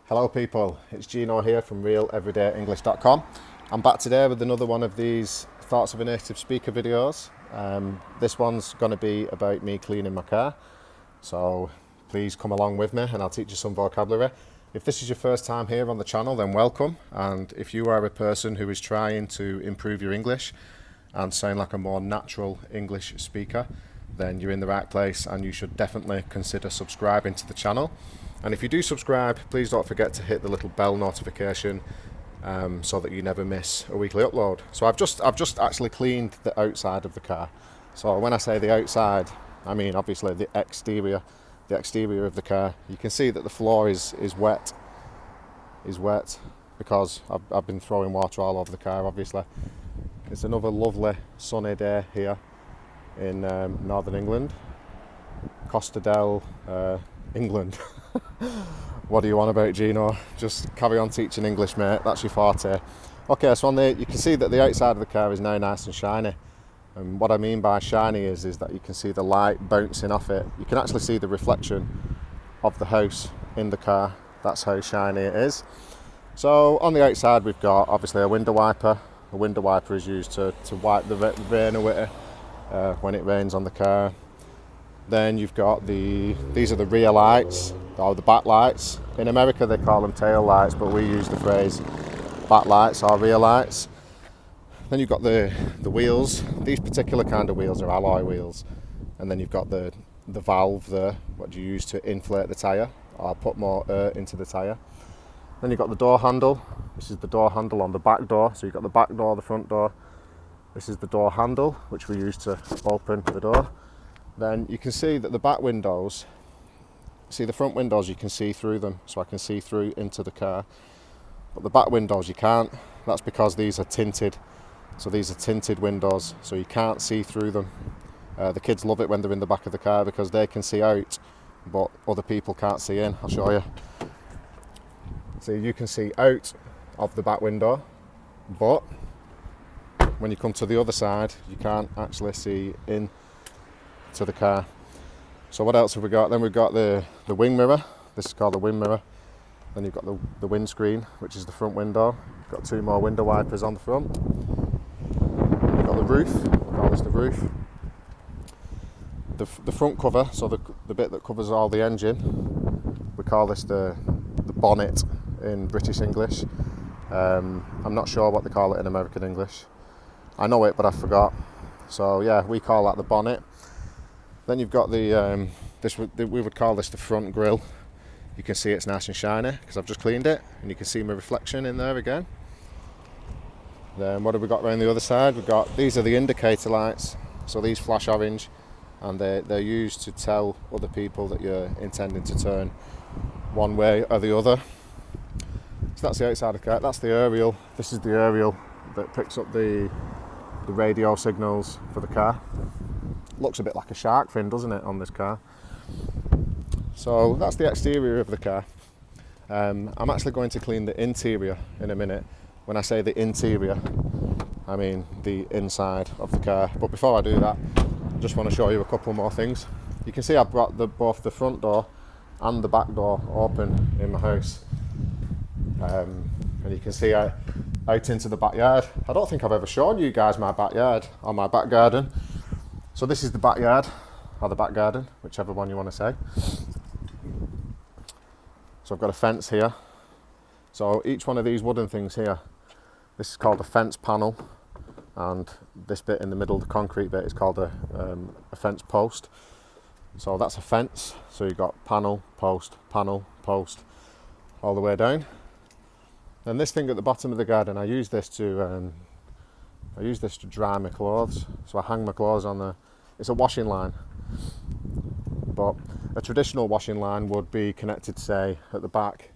Hello people, it's Gino here from realeverydayenglish.com. I'm back today with another one of these Thoughts of a Native Speaker videos. This one's going to be about me cleaning my car, so please come along with me and I'll teach you some vocabulary. If this is your first time here on the channel, then welcome, and if you are a person who is trying to improve your English and sound like a more natural English speaker, then you're in the right place and you should definitely consider subscribing to the channel. And if you do subscribe, please don't forget to hit the little bell notification so that you never miss a weekly upload. So I've just actually cleaned the outside of the car. So when I say the outside, I mean obviously the exterior of the car. You can see that the floor is wet because I've been throwing water all over the car. Obviously, it's another lovely sunny day here in northern England, Costa del England. What do you want about, Gino? Just carry on teaching English, mate. That's your forte. Okay, so you can see that the outside of the car is now nice and shiny. And what I mean by shiny is that you can see the light bouncing off it. You can actually see the reflection of the house in the car. That's how shiny it is. So on the outside we've got obviously a window wiper. A window wiper is used to wipe the rain away when it rains on the car. Then you've got these are the rear lights, or the back lights. In America they call them tail lights, but we use the phrase back lights or rear lights. Then you've got the wheels. These particular kind of wheels are alloy wheels. And then you've got the valve there, what you use to inflate the tyre or put more air into the tyre. Then you've got the door handle. This is the door handle on the back door. So you've got the back door, the front door. This is the door handle, which we use to open the door. Then you can see that the back windows, the front windows you can see through them, so I can see through into the car, but the back windows you can't. That's because these are tinted, so these are tinted windows, so you can't see through them. The kids love it when they're in the back of the car because they can see out, but other people can't see in. I'll show you. So you can see out of the back window, but when you come to the other side you can't actually see in to the car. So what else have we got? Then we've got the wing mirror. This is called the wing mirror. Then you've got the windscreen, which is the front window. You've got two more window wipers on the front. You've got the roof. We call this the roof. The front cover, so the bit that covers all the engine, we call this the bonnet in British English. I'm not sure what they call it in American English. I know it, but I forgot. So yeah, we call that the bonnet. Then you've got we would call this the front grille. You can see it's nice and shiny because I've just cleaned it, and you can see my reflection in there again. Then what have we got around the other side? These are the indicator lights. So these flash orange, and they're used to tell other people that you're intending to turn one way or the other. So that's the outside of the car. That's the aerial. This is the aerial that picks up the radio signals for the car. Looks a bit like a shark fin, doesn't it, on this car? So that's the exterior of the car. I'm actually going to clean the interior in a minute. When I say the interior, I mean the inside of the car. But before I do that, I just want to show you a couple more things. You can see I've brought both the front door and the back door open in my house. And you can see out into the backyard. I don't think I've ever shown you guys my backyard or my back garden. So this is the backyard, or the back garden, whichever one you want to say. So I've got a fence here. So each one of these wooden things here, this is called a fence panel, and this bit in the middle, the concrete bit, is called a fence post. So that's a fence. So you've got panel, post, all the way down. And this thing at the bottom of the garden, I use this to dry my clothes. So I hang my clothes on it's a washing line. But a traditional washing line would be connected, say, at the back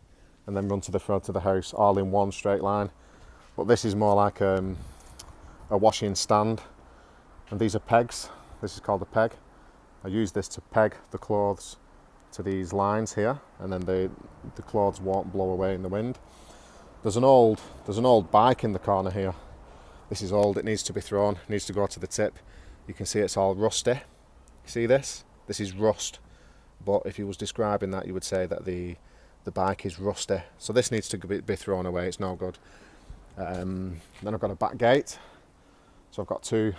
and then run to the front of the house all in one straight line. But this is more like a washing stand. And these are pegs. This is called a peg. I use this to peg the clothes to these lines here, and then the clothes won't blow away in the wind. There's an old bike in the corner here. This is old, it needs to be thrown, it needs to go to the tip. You can see it's all rusty. See this? This is rust. But if you was describing that, you would say that the the bike is rusty. So this needs to be thrown away, it's no good. Then I've got a back gate. So I've got two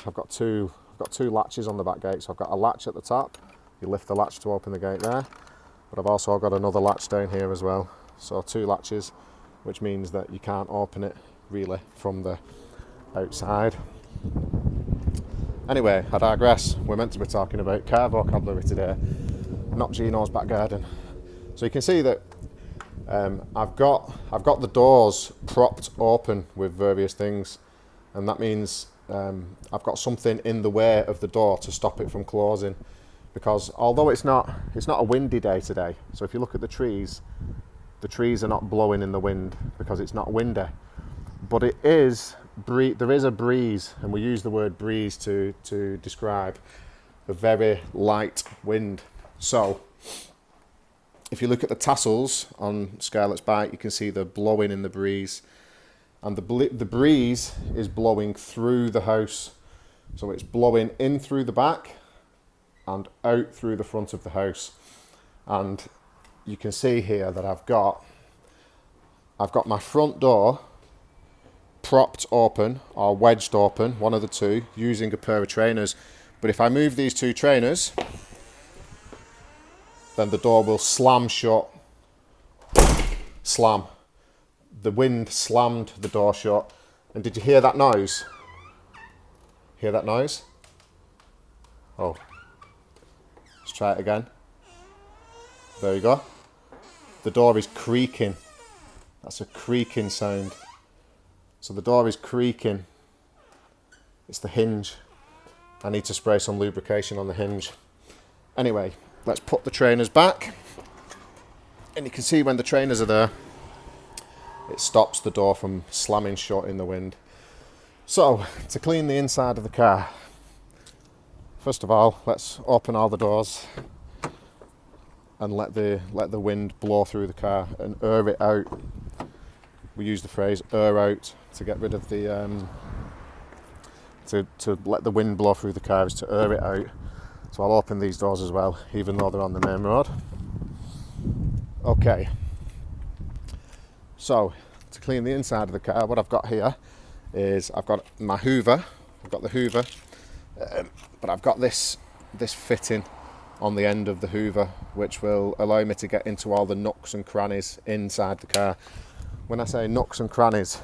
latches on the back gate. So I've got a latch at the top. You lift the latch to open the gate there. But I've also got another latch down here as well. So 2 latches, which means that you can't open it really from the outside. Anyway, I digress. We're meant to be talking about car vocabulary today, not Gino's back garden. So you can see that I've got the doors propped open with various things, and that means I've got something in the way of the door to stop it from closing. Because although it's not a windy day today, so if you look at the trees are not blowing in the wind because it's not windy, but there is a breeze, and we use the word breeze to describe a very light wind. So if you look at the tassels on Scarlett's bike, you can see they're blowing in the breeze, and the breeze is blowing through the house, so it's blowing in through the back and out through the front of the house. And you can see here that I've got my front door propped open or wedged open, one of the two, using a pair of trainers. But if I move these 2 trainers, then the door will slam shut. Slam. The wind slammed the door shut. And did you hear that noise? Hear that noise? Oh. Let's try it again. There you go. The door is creaking. That's a creaking sound. So the door is creaking. It's the hinge. I need to spray some lubrication on the hinge. Anyway, let's put the trainers back. And you can see when the trainers are there, it stops the door from slamming shut in the wind. So, to clean the inside of the car, first of all, let's open all the doors and let the wind blow through the car and air it out. We use the phrase air out to get rid of the to let the wind blow through the car, is to air it out. So I'll open these doors as well, even though they're on the main road. Okay. So to clean the inside of the car, what I've got here is I've got my Hoover. I've got the Hoover, but I've got this fitting on the end of the Hoover, which will allow me to get into all the nooks and crannies inside the car. When I say nooks and crannies,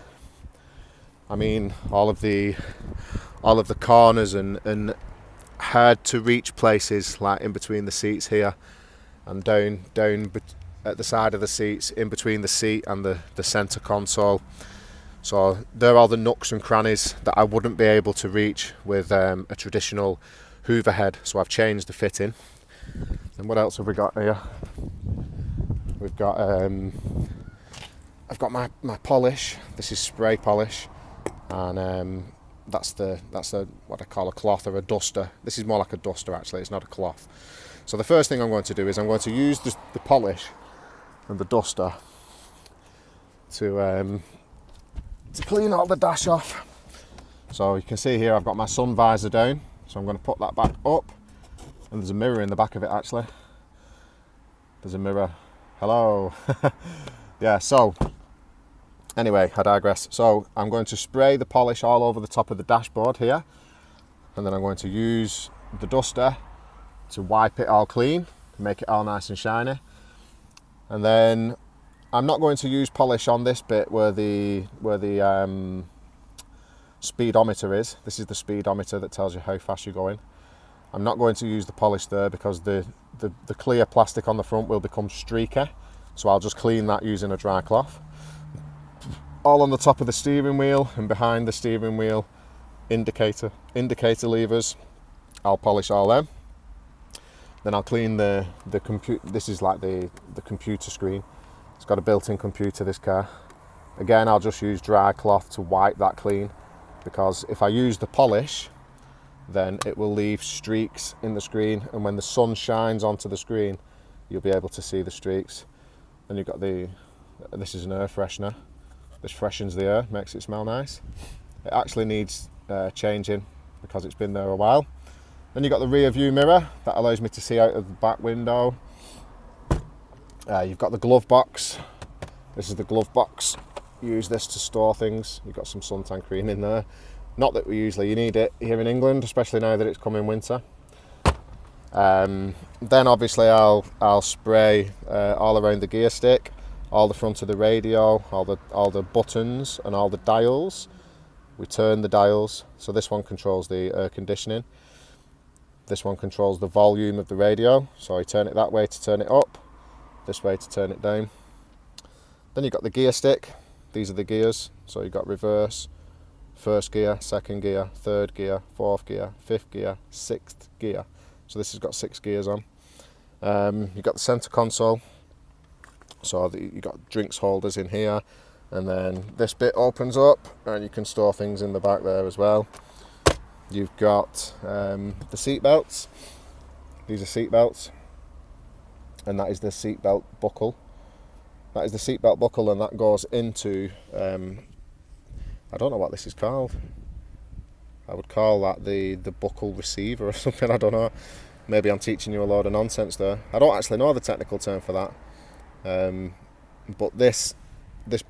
I mean all of the corners and hard to reach places, like in between the seats here and down at the side of the seats, in between the seat and the centre console. So there are the nooks and crannies that I wouldn't be able to reach with a traditional Hoover head, so I've changed the fitting. And what else have we got here? We've got I've got my polish. This is spray polish, and that's what I call a cloth or a duster. This is more like a duster actually, it's not a cloth. So the first thing I'm going to do is I'm going to use the polish and the duster to clean all the dash off. So you can see here I've got my sun visor down, so I'm going to put that back up, and there's a mirror in the back of it actually. There's a mirror. Hello. Yeah, so anyway, I digress. So I'm going to spray the polish all over the top of the dashboard here, and then I'm going to use the duster to wipe it all clean, make it all nice and shiny. And then I'm not going to use polish on this bit where the speedometer is. This is the speedometer that tells you how fast you're going. I'm not going to use the polish there because the clear plastic on the front will become streaky. So I'll just clean that using a dry cloth. All on the top of the steering wheel and behind the steering wheel indicator levers, I'll polish all them. Then I'll clean the computer. This is like the computer screen. It's got a built-in computer, this car. Again, I'll just use dry cloth to wipe that clean, because if I use the polish, then it will leave streaks in the screen, and when the sun shines onto the screen, you'll be able to see the streaks. Then you've got this is an air freshener. This freshens the air, makes it smell nice. It actually needs changing because it's been there a while. Then you've got the rear view mirror that allows me to see out of the back window. You've got the glove box. This is the glove box. Use this to store things. You've got some suntan cream in there. Not that we usually need it here in England, especially now that it's coming winter. Then obviously I'll spray all around the gear stick, all the front of the radio, all the buttons and all the dials. We turn the dials. So this one controls the air conditioning. This one controls the volume of the radio. So I turn it that way to turn it up, this way to turn it down. Then you've got the gear stick. These are the gears. So you've got reverse, first gear, second gear, third gear, fourth gear, fifth gear, sixth gear. So this has got 6 gears on. You've got the centre console. So you've got drinks holders in here. And then this bit opens up and you can store things in the back there as well. You've got the seat belts. These are seat belts. And that is the seat belt buckle. That is the seat belt buckle, and that goes into, I don't know what this is called. I would call that the buckle receiver or something, I don't know. Maybe I'm teaching you a load of nonsense there. I don't actually know the technical term for that. But this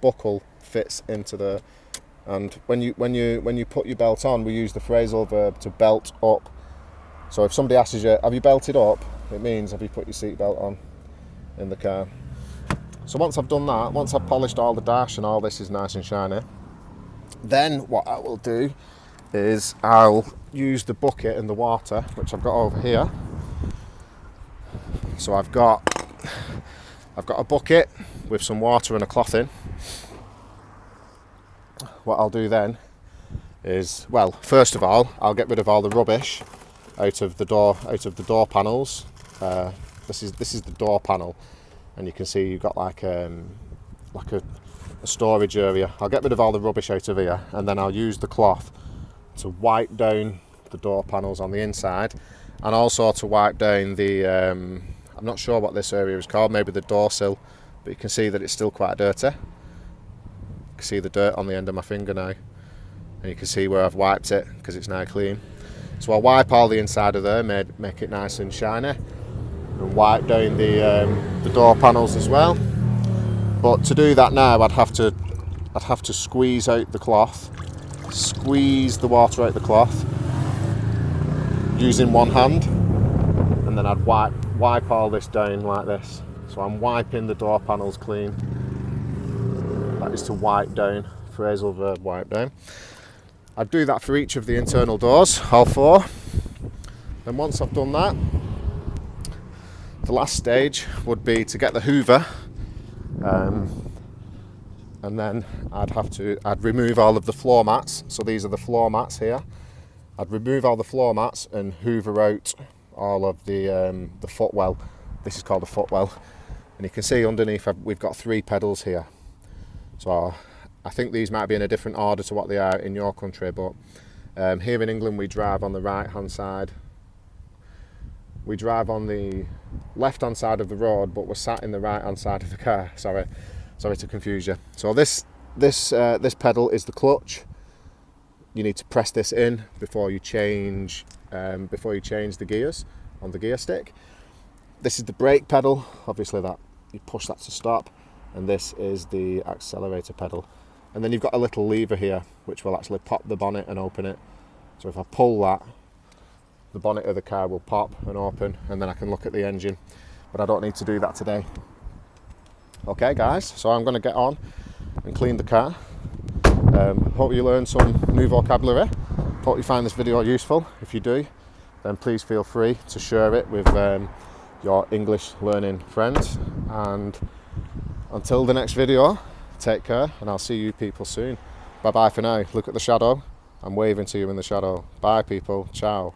buckle fits into the, and when you put your belt on, we use the phrasal verb to belt up. So if somebody asks you, have you belted up? It means, have you put your seatbelt on in the car? So once I've done that, once I've polished all the dash and all this is nice and shiny, then what I will do is I'll use the bucket and the water, which I've got over here. So I've got a bucket with some water and a cloth in. What I'll do then is, well, first of all, I'll get rid of all the rubbish out of the door panels. This is the door panel, and you can see you've got like a storage area. I'll get rid of all the rubbish out of here, and then I'll use the cloth to wipe down the door panels on the inside, and also to wipe down the, I'm not sure what this area is called, maybe the door sill, but you can see that it's still quite dirty. You can see the dirt on the end of my finger now, and you can see where I've wiped it because it's now clean. So I'll wipe all the inside of there, make it nice and shiny, and wipe down the door panels as well. But to do that now, I'd have to squeeze out the cloth, squeeze the water out the cloth using one hand, and then I'd wipe all this down like this. So I'm wiping the door panels clean. That is to wipe down, phrasal verb, wipe down. I'd do that for each of the internal doors, all 4. Then once I've done that, the last stage would be to get the hoover, and then I'd remove all of the floor mats. So these are the floor mats here. I'd remove all the floor mats and hoover out all of the footwell. This is called a footwell, and you can see underneath we've got 3 pedals here. So I think these might be in a different order to what they are in your country, but here in England we drive on the right hand side. We drive on the left hand side of the road, but we're sat in the right hand side of the car. Sorry to confuse you. So this pedal is the clutch. You need to press this in before you change the gears on the gear stick. This is the brake pedal, obviously that you push that to stop, and this is the accelerator pedal. And then you've got a little lever here which will actually pop the bonnet and open it. So if I pull that, the bonnet of the car will pop and open, and then I can look at the engine, but I don't need to do that today. Okay guys, so I'm going to get on and clean the car. Hope you learned some new vocabulary. Hope you find this video useful. If you do, then please feel free to share it with your English learning friends. And until the next video, take care, and I'll see you people soon. Bye bye for now. Look at the shadow. I'm waving to you in the shadow. Bye people. Ciao.